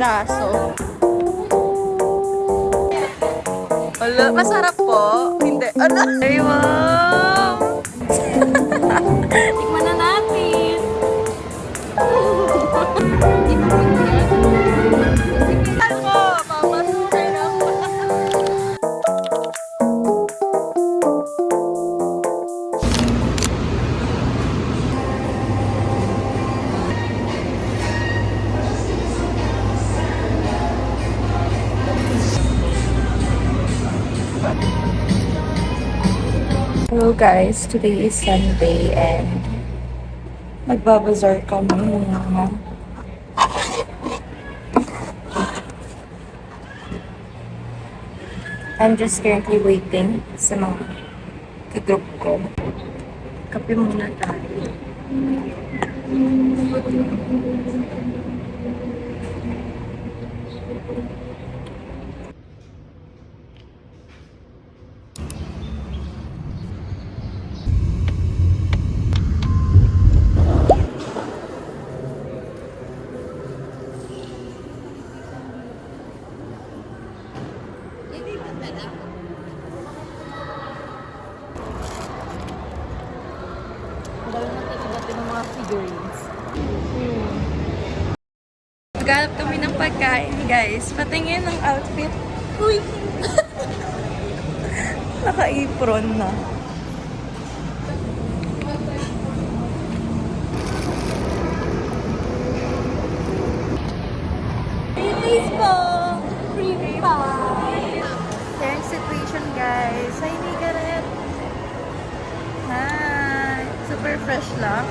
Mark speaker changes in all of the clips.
Speaker 1: piraso. Ala, masarap po. Hindi. Ala. Ay, wow. Tikman na natin. Ako, papasukin ako.
Speaker 2: Hello guys, today is Sunday and magbabazar kami. I'm just currently waiting sa mga kagroup ko. Kape muna tayo.
Speaker 1: Ng mga figurines. Naghanap kami ng pagkain, guys. Patingin ng outfit. Uy! Naka-apron na. Please po! Free pie! Sharing situation, guys. Hi, Nigaret! Hi! Super fresh lang.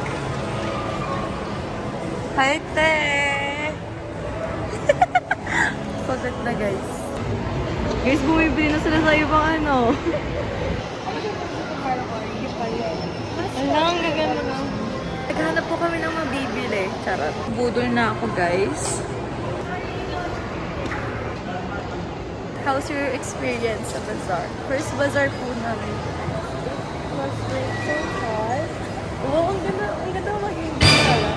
Speaker 1: Hi, te! Pagkat na, guys. Guys, bumibili na sila sa ibang ano. Ang gaganda na. Naghanap po kami ng mabibili. Charot. Budol na ako, guys. How's your experience sa bazaar? First bazaar po namin. Was great so far. Oo, ang ganda maging pala.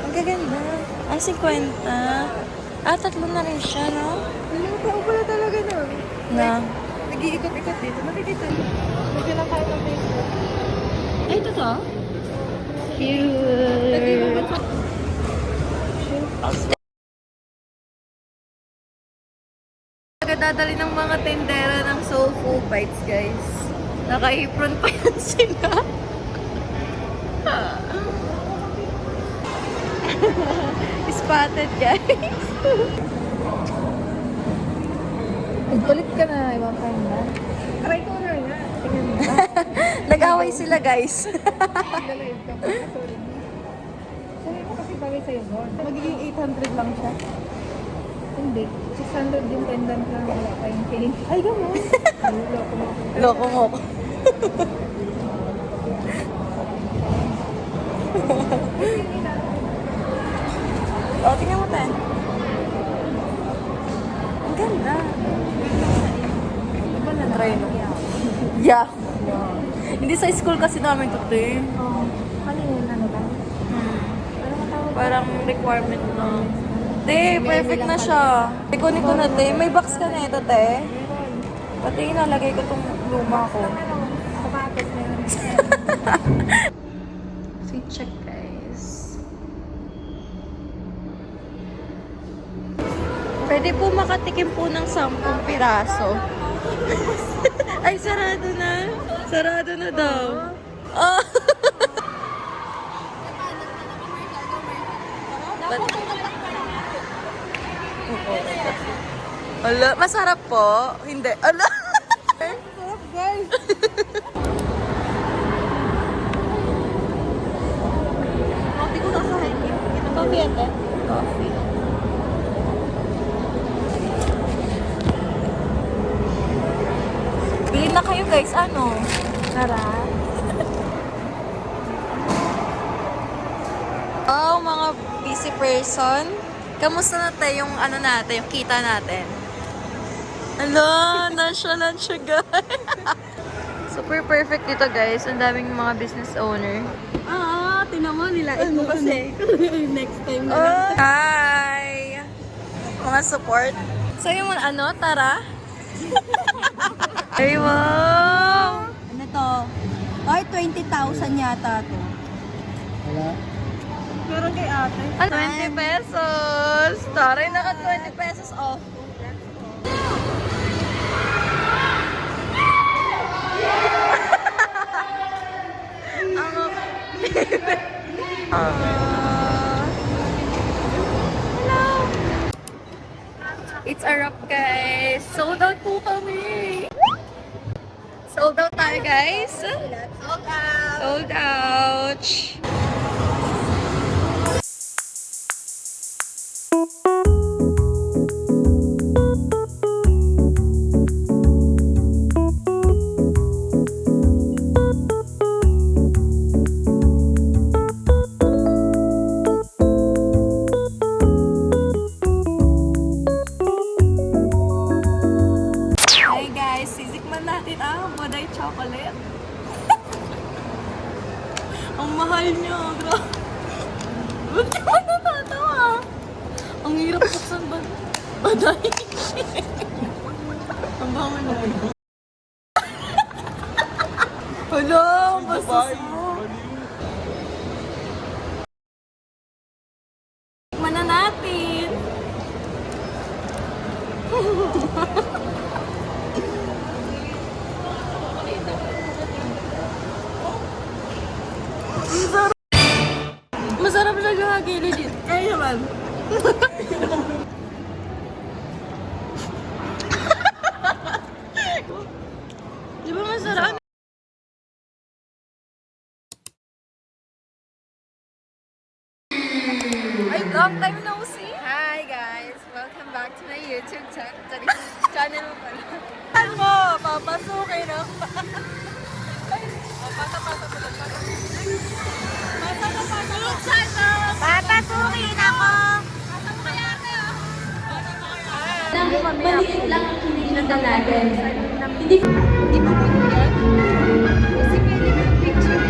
Speaker 1: Ang gaganda. Ay, 50. Ah, 3 na rin siya, no?
Speaker 3: Ilang tao pala talaga no?
Speaker 1: Na.
Speaker 3: Nag-iikot-ikot dito. Nakikita niyo. Medyo lang kayo ng Facebook.
Speaker 1: Ay, ito to? Cute. Dadali ng mga tendera ng Soulful Bites, guys. Naka-apron pa yan sila. Spotted, guys.
Speaker 3: Nagpalit ka na, iwan ka na. Aray ko na nga. Tingnan mo.
Speaker 1: Nag-away sila, guys.
Speaker 3: Naglalayad ka pa. Sorry. Sabi ko kasi bagay sa'yo doon. Magiging 800 lang siya. Hindi. 600 yung pendant lang. Wala pa yung chain. Ay, gano'n. Loko mo.
Speaker 1: Loko mo. Oh, tingnan mo tayo. Ang ganda.
Speaker 3: Diba na
Speaker 1: Try mo. Yeah. Hindi sa school kasi namin ito, te.
Speaker 3: Oo. Ano yun? Ano ba? Ano matawag?
Speaker 1: Parang requirement na. Te, perfect na siya. Ikunin ko na, te. May box ka na ito, te. Pati inalagay ko itong luma ko.
Speaker 3: Sapatos na yun.
Speaker 1: Fit check, guys. Pwede po makatikim po ng 10 piraso. Ay, sarado na. Sarado na daw. Oh. Ala, masarap po. Hindi. Ala.
Speaker 3: Sarap, guys. Coffee ko kasahin. Coffee ate?
Speaker 1: Coffee. Bili na kayo, guys. Ano?
Speaker 3: Tara.
Speaker 1: Oh, mga busy person. Kamusta na tayo yung ano natin, yung kita natin? Ala, nonchalant siya, guys. Super perfect dito, guys. Ang daming mga business owner.
Speaker 3: Ah,
Speaker 1: tinan mo, nilait mo kasi. Next time na lang.
Speaker 2: Oh, hi! Mga support. So yung ano, tara? Ay, wow!
Speaker 1: Ano to? Ay, 20,000 yata to. Meron kay ate.
Speaker 2: 20 pesos! Taray, naka 20 pesos off. Hello! It's a wrap, guys. Sold out po kami. Sold out tayo, guys.
Speaker 1: Sold out!
Speaker 2: Sold out. Hey guys, sisikman natin ang Boday Chocolate. Ang mahal niya, bro. Ba't ka natatawa? Ang hirap buksan ba? Baday. Ang bango naman. Hala, ang bastos mo. Tikman na natin. Masarap siya gumagi, legit. Kaya naman. Di ba masarap? Ay, long time no see. Hi guys, welcome back to my YouTube channel mo pala. Ano mo? Papasukin ako.
Speaker 1: Papasukin ako!
Speaker 4: Maliit lang ang kinikita natin. Hindi
Speaker 1: Di ba mo yan? Kasi pwede ka picture.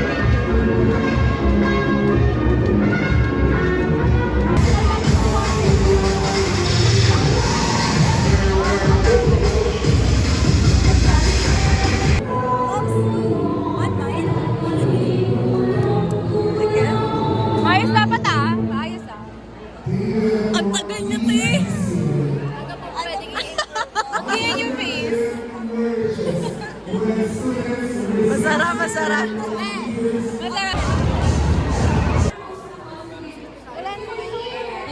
Speaker 2: Ayos dapat ah. Ayos ah. Ang tagal niya, te. Tingnan yung face. Masarap, masarap. Masarap.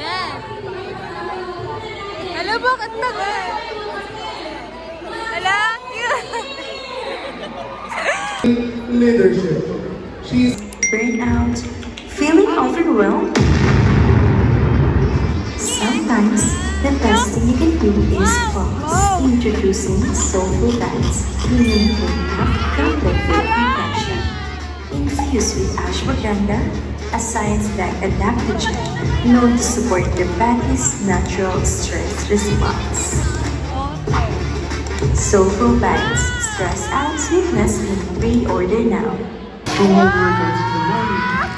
Speaker 2: Yan. Hala, bakit tagal? Hala,
Speaker 5: Leadership. She's
Speaker 6: Burnout? Feeling overwhelmed? Sometimes, the best thing you can do is pause. Introducing Soulful Vibes, meaningful conflict compassion. Infused with ashwagandha, a science-backed adaptogen known to support your body's natural stress response. Soulful Vibes, stress out sweetness in pre-order now.
Speaker 5: the one word that's the morning.